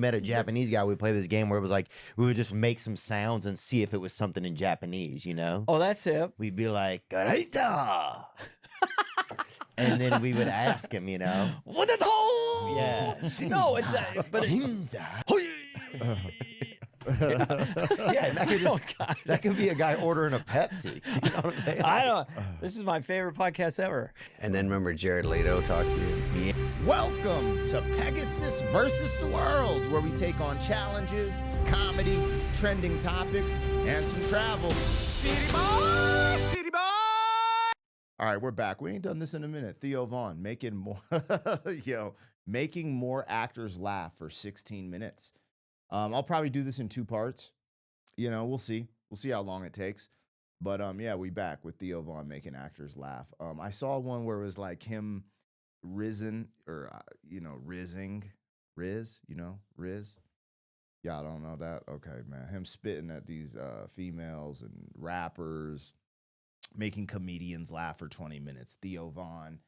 met a Japanese guy, we played this game where it was like we would just make some sounds and see if it was something in Japanese, you know? Oh, that's hip. We'd be like, "Garaita!" And then we would ask him, you know? What the hell? Yeah. No, it's but it's, Yeah, that could just, that could be a guy ordering a Pepsi. You know what I'm saying? I don't. This is my favorite podcast ever. And then remember Jared Leto talked to you. Welcome to Pegasus versus the World, where we take on challenges, comedy, trending topics, and some travel. City boy! City boy! All right, we're back. We ain't done this in a minute. Theo Vaughn making more, making more actors laugh for 16 minutes. I'll probably do this in 2 parts. You know, we'll see. We'll see how long it takes. But yeah, we back with Theo Vaughn making actors laugh. I saw one where it was like him rizzing or rizzing, Riz. Yeah, I don't know that. Okay, man. Him spitting at these females and rappers, making comedians laugh for 20 minutes. Theo Vaughn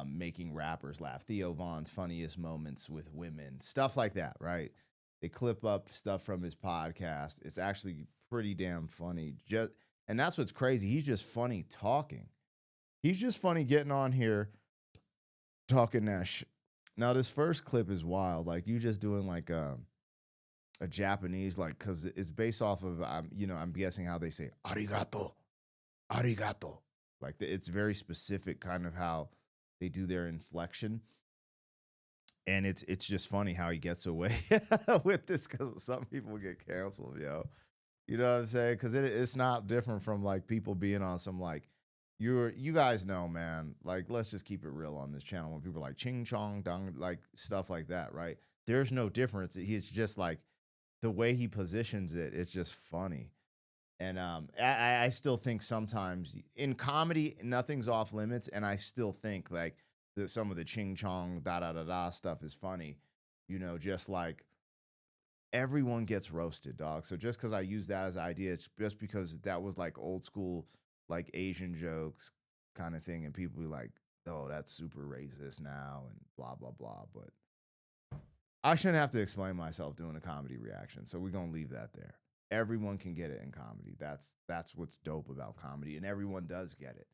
making rappers laugh. Theo Vaughn's funniest moments with women. Stuff like that, right? They clip up stuff from his podcast. It's actually pretty damn funny. And that's what's crazy. He's just funny talking. He's just funny getting on here talking that shit. Now, this first clip is wild. Like, you just doing like a Japanese, like, because it's based off of, I'm guessing how they say arigato, arigato. Like, it's very specific kind of how they do their inflection. And it's just funny how he gets away with this, because some people get canceled, yo. You know what I'm saying? Because it's not different from like people being on some like, you guys know, man. Like, let's just keep it real on this channel when people are like ching chong dong, like stuff like that, right? There's no difference. He's just like the way he positions it. It's just funny. And I still think sometimes in comedy nothing's off limits, and I still think like that some of the ching chong da da da da stuff is funny, just like everyone gets roasted, dog. So just because I use that as an idea, it's just because that was like old school, like Asian jokes kind of thing, and people be like, "Oh, that's super racist now," and blah blah blah. But I shouldn't have to explain myself doing a comedy reaction, so we're gonna leave that there. Everyone can get it in comedy. That's what's dope about comedy, and everyone does get it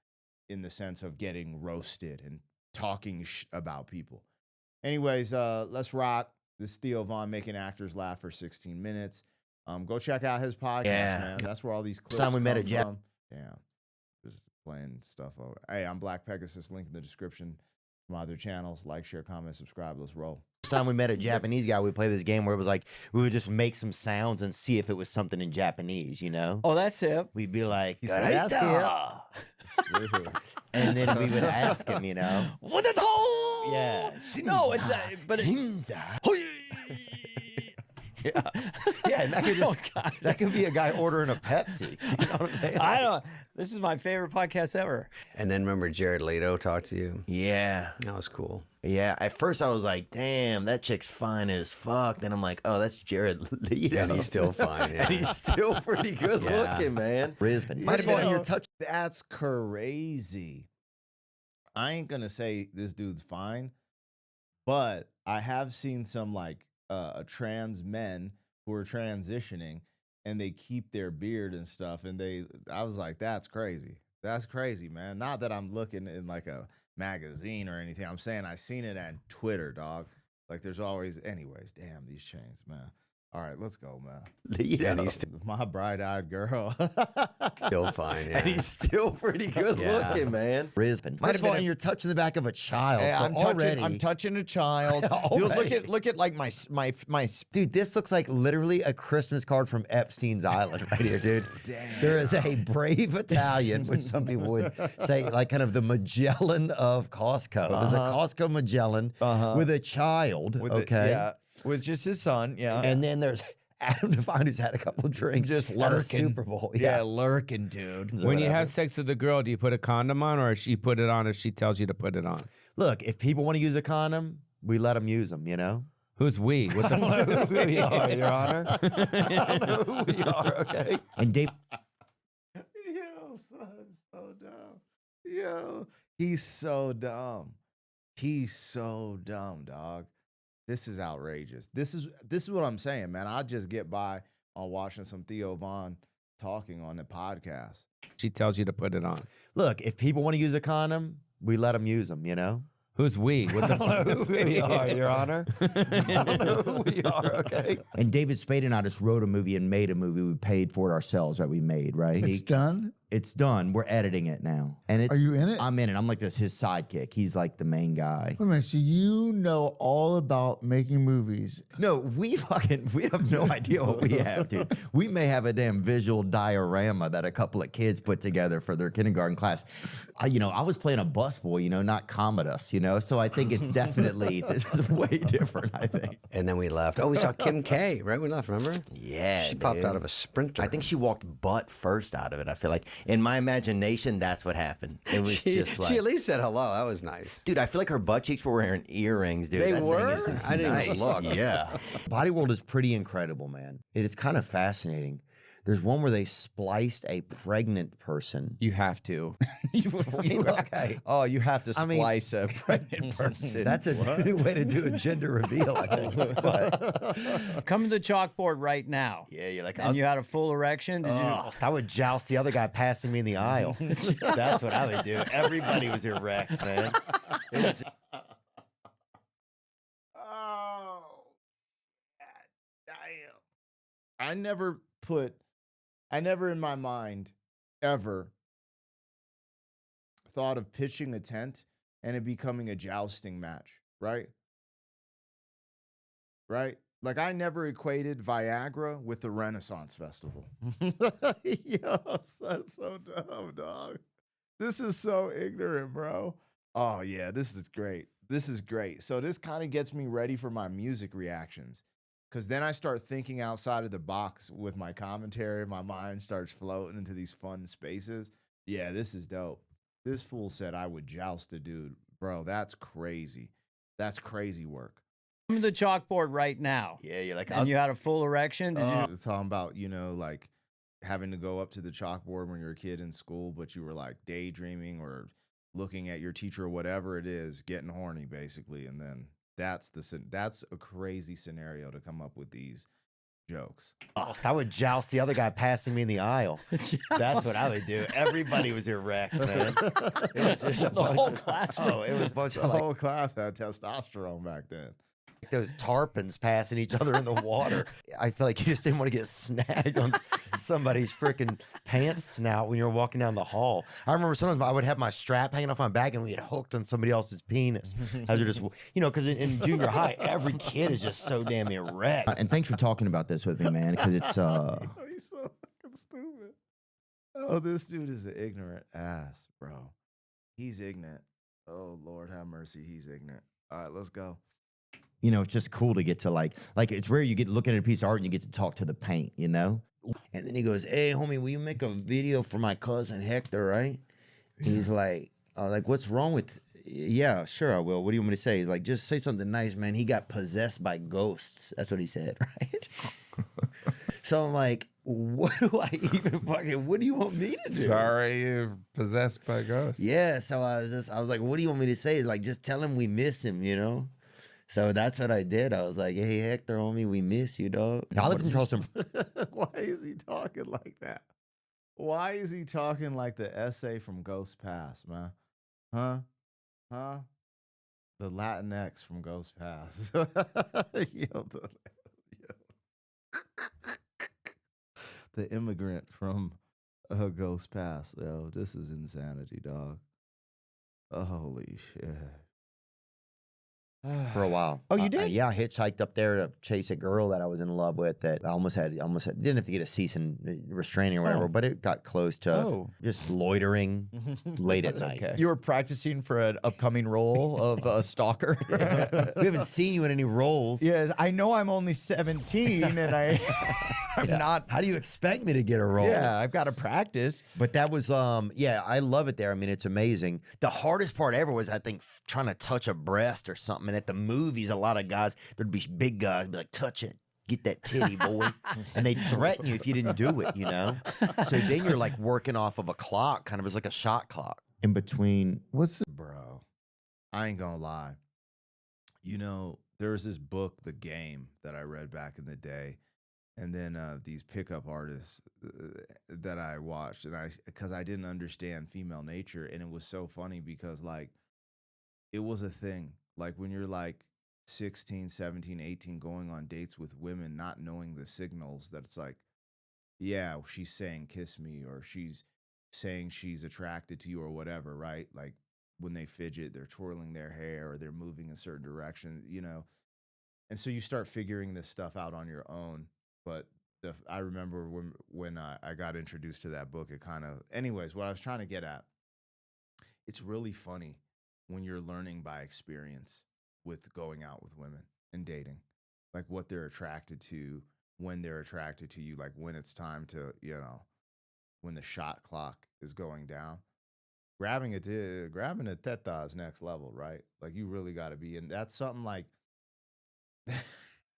in the sense of getting roasted and talking about people. Anyways, let's rock. This is Theo Vaughn making actors laugh for 16 minutes. Go check out his podcast, man. That's where all these clips Time we met come a Jap- from. Yeah, just playing stuff over. Hey, I'm Black Pegasus. Link in the description. My other channels. Like, share, comment, subscribe. Let's roll. Time we met a Japanese guy, we played this game where it was like we would just make some sounds and see if it was something in Japanese, you know? Oh, that's hip. We'd be like, said, "Garaita!" And then we would ask him, you know? What the hell? Yeah. No, it's but it's, Yeah, and that could be a guy ordering a Pepsi. You know what I'm saying? I don't. This is my favorite podcast ever. And then remember Jared Leto talked to you. Yeah. That was cool. Yeah. At first I was like, damn, that chick's fine as fuck. Then I'm like, oh, that's Jared Leto. And he's still fine. Yeah. And he's still pretty good Yeah. looking, man. Risman. Might have been on your touch. That's crazy. I ain't gonna say this dude's fine, but I have seen some like trans men who are transitioning and they keep their beard and stuff, and I was like, that's crazy. That's crazy, man. Not that I'm looking in like a magazine or anything. I'm saying I seen it on Twitter, dog. Like, there's always, anyways. Damn, these chains, man. All right, let's go, man. And he's My bright-eyed girl. still fine. Yeah. And he's still pretty good looking, man. Risman. Might have been you're touching the back of a child. Hey, so I'm touching a child. Dude, look at like my Dude, this looks like literally a Christmas card from Epstein's Island right here, dude. Damn. There is a brave Italian, which some people would say like kind of the Magellan of Costco. There's a Costco Magellan with a child, yeah, with just his son, yeah. And then there's Adam Devine, who's had a couple of drinks. Just at a lurking. Super Bowl. Yeah, lurking, dude. So When you whatever. have sex with a girl, do you put a condom on, or she put it on if she tells you to put it on? Look, if people want to use a condom, we let them use them, you know? Who's we? What the fuck? Who we are, Your Honor. I don't know who we are, okay? And Dave. Yo, son, so dumb. Yo, he's so dumb. He's so dumb, dog. This is outrageous. This is what I'm saying, man. I just get by on watching some Theo Von talking on the podcast. She tells you to put it on. Look, if people want to use a condom, we let them use them, you know? Who's we? What the fuck? Who we are, Your Honor. I don't know who we are, okay? And David Spade and I just wrote a movie and made a movie. We paid for it ourselves that we made, right? It's done? It's done. We're editing it now. And it's Are you in it? I'm in it. I'm like his sidekick. He's like the main guy. Wait a minute, so you know all about making movies. No, we have no idea what we have, dude. We may have a damn visual diorama that a couple of kids put together for their kindergarten class. I was playing a busboy, not Commodus, so I think it's definitely, this is way different, I think. And then we left. Oh, we saw Kim K, right? We left, remember? Yeah, She popped out of a Sprinter. I think she walked butt first out of it. I feel like in my imagination, that's what happened. It was just like, she at least said hello. That was nice. dude, I feel like her butt cheeks were wearing earrings, dude. They That thing were? is I didn't even nice. look. Yeah. Body World is pretty incredible, man. It is kind of fascinating. There's one where they spliced a pregnant person. You have to. Okay. Oh, you have to I mean- splice a pregnant person. That's a new way to do a gender reveal, I think. But, Come to the chalkboard right now. yeah, you're like, And you had a full erection. Did you? oh, I would joust the other guy passing me in the aisle. That's what I would do. Everybody was erect, man. It was- Oh, God damn. I never in my mind ever thought of pitching a tent and it becoming a jousting match, right? Right? Like, I never equated Viagra with the Renaissance Festival. Yo, that's so dumb, dog. This is so ignorant, bro. Oh, yeah, this is great. This is great. So this kind of gets me ready for my music reactions. Because then I start thinking outside of the box with my commentary. My mind starts floating into these fun spaces. Yeah, this is dope. This fool said I would joust a dude. Bro, that's crazy. That's crazy work. Come to the chalkboard right now. yeah, you're like, And you had a full erection. Did you? It's talking about, like having to go up to the chalkboard when you're a kid in school, but you were like daydreaming or looking at your teacher or whatever it is, getting horny basically. And then that's a crazy scenario to come up with these jokes. oh, I would joust the other guy passing me in the aisle. That's what I would do. Everybody was erect, man. It was just a The whole bunch of, class. oh, it was a bunch The of like whole class had testosterone back then. those tarpons passing each other in the water. I feel like you just didn't want to get snagged on somebody's freaking pants snout when you were walking down the hall. I remember sometimes I would have my strap hanging off my back and we get hooked on somebody else's penis as you're just, because in junior high, every kid is just so damn erect. And thanks for talking about this with me, man, because it's Oh, he's so fucking stupid. Oh, this dude is an ignorant ass, bro. He's ignorant. Oh, Lord have mercy. He's ignorant. All right, let's go. it's just cool to get to like it's rare you get looking at a piece of art and you get to talk to the paint, And then he goes, "Hey, homie, will you make a video for my cousin Hector, right?" And he's like, what's wrong with? Yeah, sure, I will. What do you want me to say? He's like, just say something nice, man. He got possessed by ghosts. That's what he said, right? So I'm like, what do you want me to do? Sorry, you're possessed by ghosts. Yeah, so I was like, what do you want me to say? He's like, just tell him we miss him, So that's what I did. I was like, hey, Hector, homie, we miss you, dog. I live in Charleston. Why is he talking like that? Why is he talking like the essay from Ghost Pass, man? Huh? The Latinx from Ghost Pass. The immigrant from Ghost Pass. Yo, this is insanity, dog. Holy shit. For a while. Oh, you did? Yeah, I hitchhiked up there to chase a girl that I was in love with that I almost had didn't have to get a cease and restraining or whatever, but it got close to just loitering late at night. You were practicing for an upcoming role of a stalker. We haven't seen you in any roles. Yes, I know I'm only 17 and I'm not. How do you expect me to get a role? Yeah, I've got to practice. But that was, I love it there. I mean, it's amazing. The hardest part ever was, I think, trying to touch a breast or something. And at the movies, a lot of guys, there'd be big guys, be like, touch it. Get that titty, boy. And they'd threaten you if you didn't do it, So then you're like working off of a clock, kind of as like a shot clock. In between, Bro, I ain't gonna lie. there was this book, The Game, that I read back in the day. And then these pickup artists that I watched, and because I didn't understand female nature, and it was so funny because like it was a thing. Like when you're like 16, 17, 18, going on dates with women, not knowing the signals that it's like, yeah, she's saying kiss me, or she's saying she's attracted to you, or whatever, right? Like when they fidget, they're twirling their hair, or they're moving a certain direction, you know. And so you start figuring this stuff out on your own. But I remember when I got introduced to that book, it kind of, anyways, what I was trying to get at, it's really funny when you're learning by experience with going out with women and dating, like what they're attracted to, when they're attracted to you, like when it's time to, you know, when the shot clock is going down. Grabbing a teta is next level, right? Like you really got to be, and that's something like,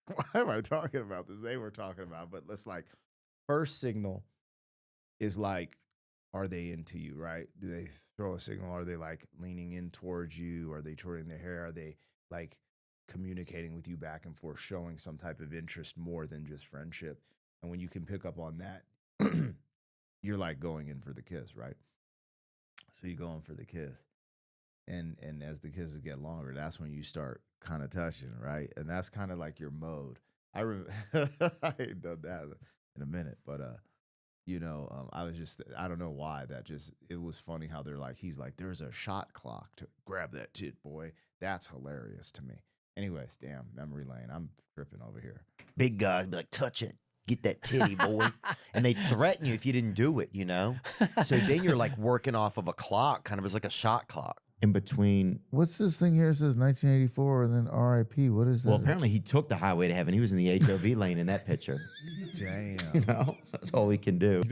why am I talking about this? They were talking about, but let's like, first signal is like, are they into you, right? Do they throw a signal? Are they like leaning in towards you? Are they twirling their hair? Are they like communicating with you back and forth, showing some type of interest more than just friendship? And when you can pick up on that, you're like going in for the kiss, right? So you go in for the kiss. And as the kisses get longer, that's when you start kind of touching, right? And that's kind of like your mode. I ain't done that in a minute, but you know, I was just, I don't know why that just, it was funny how they're like, he's like, there's a shot clock to grab that tit, boy. That's hilarious to me. Anyways, damn, memory lane. I'm tripping over here. Big guys be like, touch it. Get that titty, boy. And they threaten you if you didn't do it, you know? So then you're like working off of a clock, kind of as like a shot clock. In between. What's this thing here? It says 1984 and then RIP. What is that? Well, apparently he took the highway to heaven. He was in the HOV lane in that picture. Damn. You know, that's all we can do.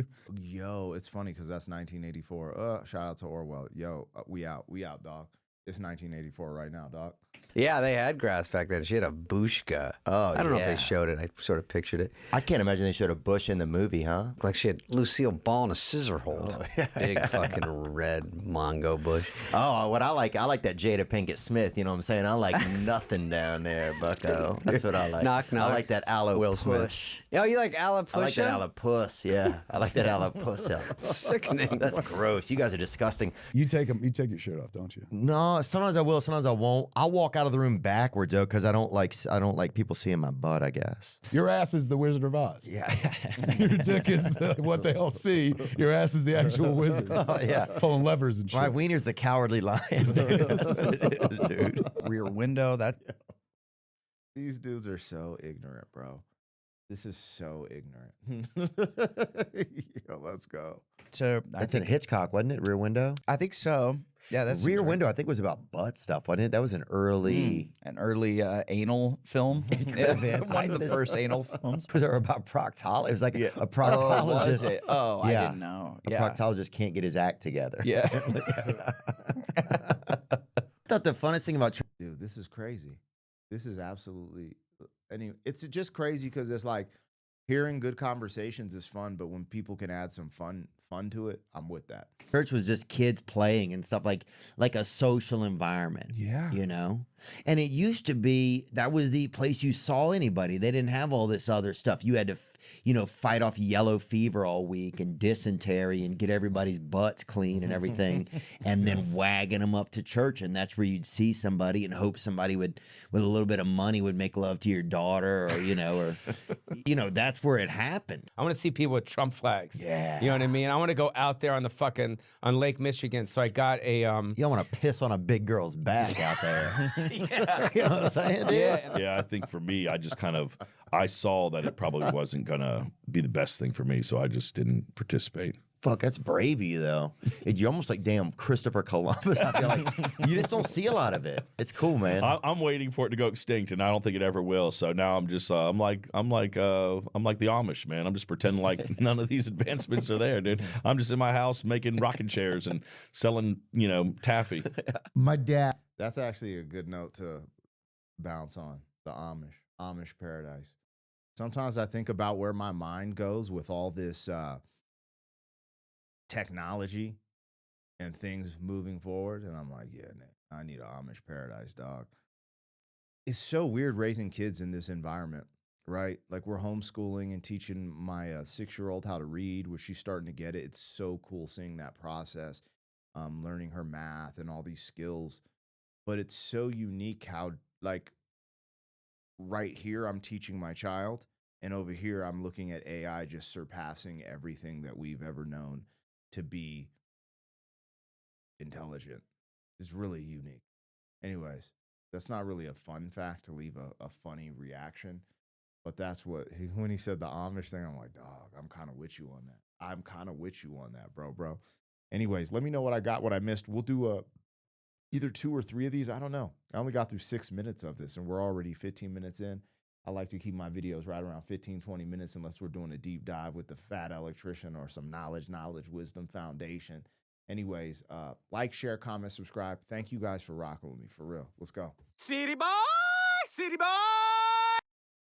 Yo, it's funny because that's 1984. Shout out to Orwell. Yo, we out, dog. It's 1984 right now, dog. Yeah, they had grass back then. She had a bushka. Oh, I don't know if yeah. they showed it. I sort of pictured it. I can't imagine they showed a bush in the movie, huh? Like she had Lucille Ball in a scissor hold. Big fucking red Mongo bush. Oh, what I like that Jada Pinkett Smith. You know what I'm saying? I like nothing down there, Bucko. That's what I like. Knock, knock. I like that aloe Will Smith. push. Oh, you like aloe I like that aloe puss. Yeah, I like that aloe puss. Sickening. That's gross. You guys are disgusting. You take your shirt off, don't you? No, sometimes I will, sometimes I won't. I'll walk out of the room backwards though, because I don't like people seeing my butt, I guess. Your ass is the Wizard of Oz. Yeah. Your dick is what they all see. Your ass is the actual wizard. Oh, yeah. Pulling levers and shit. My wiener's the cowardly lion. That's what it is, dude. Rear window. That These dudes are so ignorant, bro. This is so ignorant. Yo, let's go. to That's in Hitchcock, wasn't it? Rear Window? I think so. Yeah, that's Rear Window, I think, was about butt stuff, wasn't it? That was an early. an early anal film. Yeah, one of the first anal films. Was it about proctologist? It was like a Oh, proctologist. was it? Oh, I Yeah. didn't know. A Yeah. proctologist can't get his act together. Yeah. I thought the funnest thing about Dude, this is crazy. This is absolutely, anyway, it's just crazy because it's like hearing good conversations is fun, but when people can add some fun to it, I'm with that. church was just kids playing and stuff, like a social environment. Yeah. You know? And it used to be that was the place you saw anybody. They didn't have all this other stuff. You had to fight off yellow fever all week and dysentery and get everybody's butts clean and everything, and then wagging them up to church. And that's where you'd see somebody and hope somebody would, with a little bit of money, would make love to your daughter, or that's where it happened. I want to see people with Trump flags. Yeah. You know what I mean? I want to go out there on on Lake Michigan. So I got a You don't want to piss on a big girl's back out there. You know what I'm saying, dude? Yeah, I think for me, I saw that it probably wasn't gonna be the best thing for me, so I just didn't participate. Fuck, that's brave of you, though. You're almost like damn Christopher Columbus. I feel like you just don't see a lot of it. It's cool, man. I'm waiting for it to go extinct, and I don't think it ever will. So now I'm just I'm like the Amish, man. I'm just pretending like none of these advancements are there, dude. I'm just in my house making rocking chairs and selling, taffy. My dad. That's actually a good note to bounce on, the Amish paradise. Sometimes I think about where my mind goes with all this technology and things moving forward, and I'm like, yeah, I need an Amish paradise, dog. it's so weird raising kids in this environment, right? Like we're homeschooling and teaching my 6-year-old how to read, which she's starting to get it. It's so cool seeing that process, learning her math and all these skills. But it's so unique how, like, right here I'm teaching my child, and over here I'm looking at AI just surpassing everything that we've ever known to be intelligent. It's really unique. Anyways, that's not really a fun fact to leave a funny reaction, but that's what when he said the Amish thing, I'm like, dog, I'm kind of with you on that. I'm kind of with you on that, bro. Anyways, let me know what I got, what I missed. We'll do either 2 or 3 of these. I don't know. I only got through 6 minutes of this, and we're already 15 minutes in. I like to keep my videos right around 15, 20 minutes unless we're doing a deep dive with the fat electrician or some knowledge, wisdom foundation. Anyways, like, share, comment, subscribe. Thank you guys for rocking with me, for real. Let's go. City boy, city boy.